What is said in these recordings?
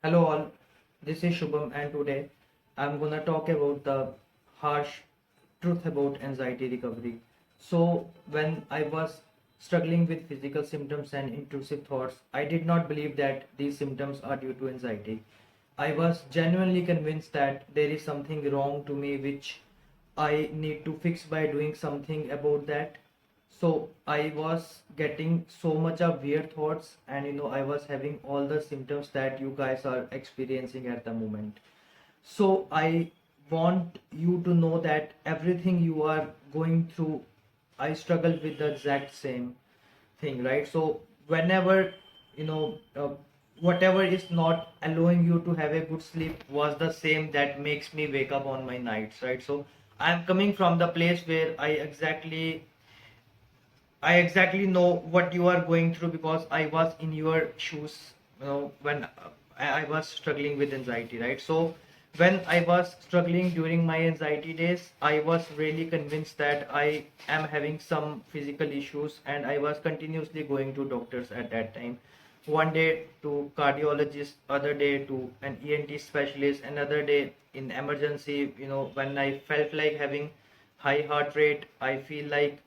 Hello all, this is Shubham and today I'm gonna talk about the harsh truth about anxiety recovery. So when I was struggling with physical symptoms and intrusive thoughts, I did not believe that these symptoms are due to anxiety. I was genuinely convinced that there is something wrong to me which I need to fix by doing something about that. So I was getting so much of weird thoughts, and I was having all the symptoms that you guys are experiencing at the moment. So I want you to know that everything you are going through, I struggle with the exact same thing, right? So whenever you know uh, whatever is not allowing you to have a good sleep was the same that makes me wake up on my nights, right? So I'm coming from the place where I exactly know what you are going through because I was in your shoes, when I was struggling with anxiety, right? So when I was struggling during my anxiety days, I was really convinced that I am having some physical issues, and I was continuously going to doctors at that time. One day to cardiologist, other day to an ENT specialist, another day in emergency. When I felt like having high heart rate, I feel like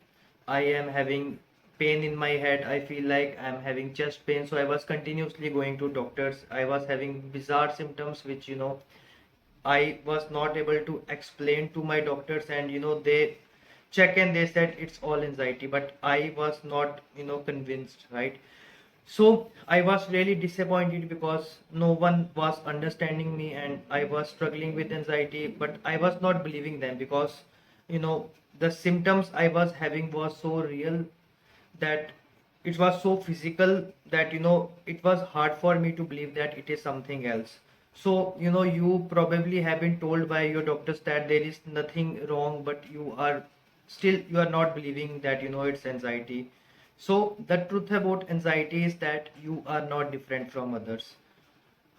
I am having pain in my head. I feel like I'm having chest pain. So I was continuously going to doctors. I was having bizarre symptoms, which, I was not able to explain to my doctors. And, they check and they said it's all anxiety. But I was not, convinced, right? So I was really disappointed because no one was understanding me and I was struggling with anxiety, but I was not believing them because, you know, the symptoms I was having was so real that it was so physical that it was hard for me to believe that it is something else. So you probably have been told by your doctors that there is nothing wrong, but you are not believing that it's anxiety. So the truth about anxiety is that you are not different from others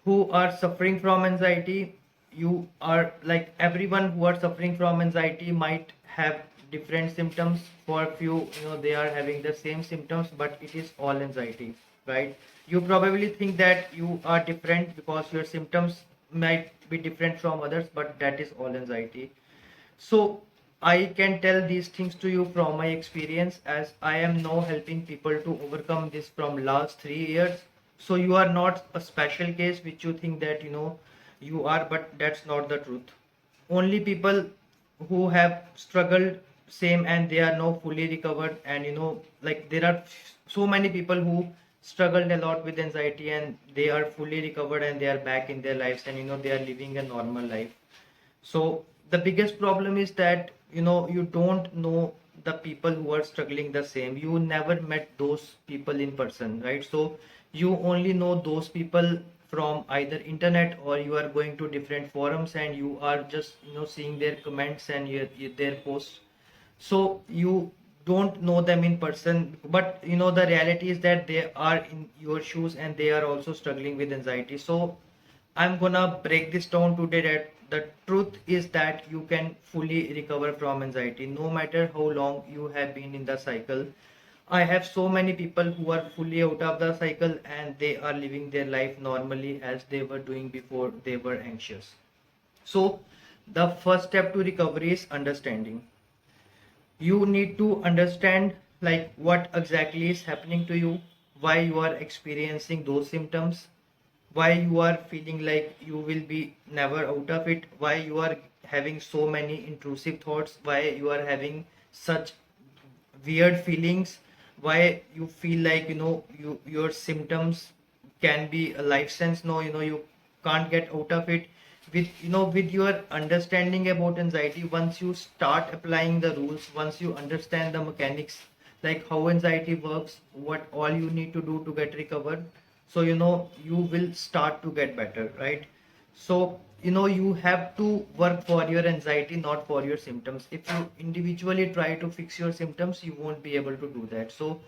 who are suffering from anxiety. You are like everyone who are suffering from anxiety might have different symptoms. For a few, they are having the same symptoms, but it is all anxiety, right? You probably think that you are different because your symptoms might be different from others, but that is all anxiety. So I can tell these things to you from my experience, as I am now helping people to overcome this from last 3 years. So you are not a special case which you think that you are, but that's not the truth. Only people who have struggled same and they are now fully recovered, and like there are so many people who struggled a lot with anxiety and they are fully recovered and they are back in their lives, and they are living a normal life. So the biggest problem is that you don't know the people who are struggling the same. You never met those people in person, right? So you only know those people from either internet, or you are going to different forums and you are just seeing their comments and their posts. So you don't know them in person, but the reality is that they are in your shoes and they are also struggling with anxiety. So I'm gonna break this down today, that the truth is that you can fully recover from anxiety no matter how long you have been in the cycle. I have so many people who are fully out of the cycle and they are living their life normally as they were doing before they were anxious. So the first step to recovery is understanding. You need to understand like what exactly is happening to you, why you are experiencing those symptoms, why you are feeling like you will be never out of it, why you are having so many intrusive thoughts, why you are having such weird feelings, why you feel like your symptoms can be a life sense. No, you can't get out of it. With your understanding about anxiety, once you start applying the rules, once you understand the mechanics, like how anxiety works, what all you need to do to get recovered, so you will start to get better, right? So you have to work for your anxiety, not for your symptoms. If you individually try to fix your symptoms, you won't be able to do that. So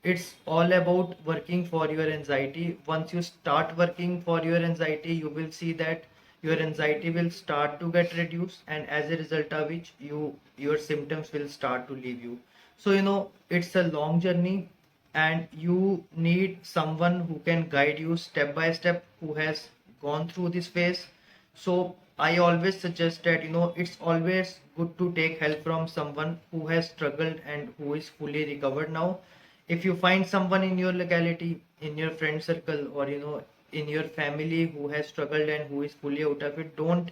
it's all about working for your anxiety. Once you start working for your anxiety, you will see that your anxiety will start to get reduced, and as a result of which your symptoms will start to leave you. So it's a long journey, and you need someone who can guide you step by step, who has gone through this phase. So I always suggest that, it's always good to take help from someone who has struggled and who is fully recovered now. If you find someone in your locality, in your friend circle, or in your family who has struggled and who is fully out of it, don't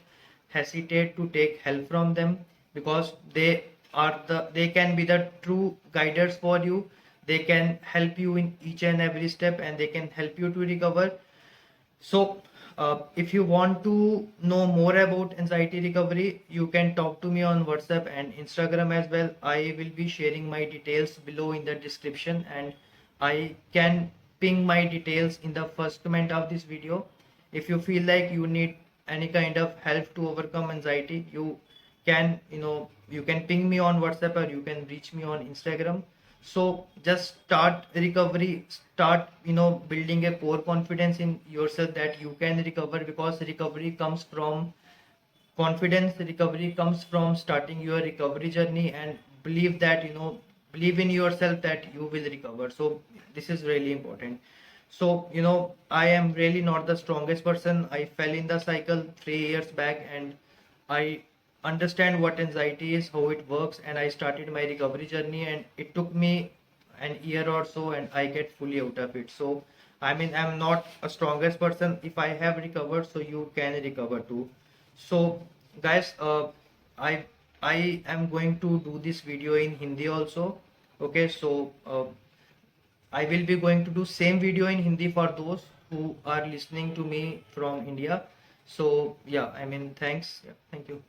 hesitate to take help from them, because they can be the true guiders for you. They can help you in each and every step, and they can help you to recover. So, if you want to know more about anxiety recovery, you can talk to me on WhatsApp and Instagram as well. I will be sharing my details below in the description, and I can ping my details in the first comment of this video. If you feel like you need any kind of help to overcome anxiety, you can ping me on WhatsApp, or you can reach me on Instagram. So just start recovery, start building a core confidence in yourself that you can recover, because recovery comes from confidence. Recovery comes from starting your recovery journey, and believe in yourself that you will recover. So this is really important. So I am really not the strongest person. I fell in the cycle 3 years back, and I understand what anxiety is, how it works, and I started my recovery journey, and it took me an year or so, and I get fully out of it. So I mean, I'm not a strongest person. If I have recovered, so you can recover too. So guys, I I am going to do this video in Hindi also. Okay, so I will be going to do same video in Hindi for those who are listening to me from India. So yeah, I mean, thanks. Yeah, thank you.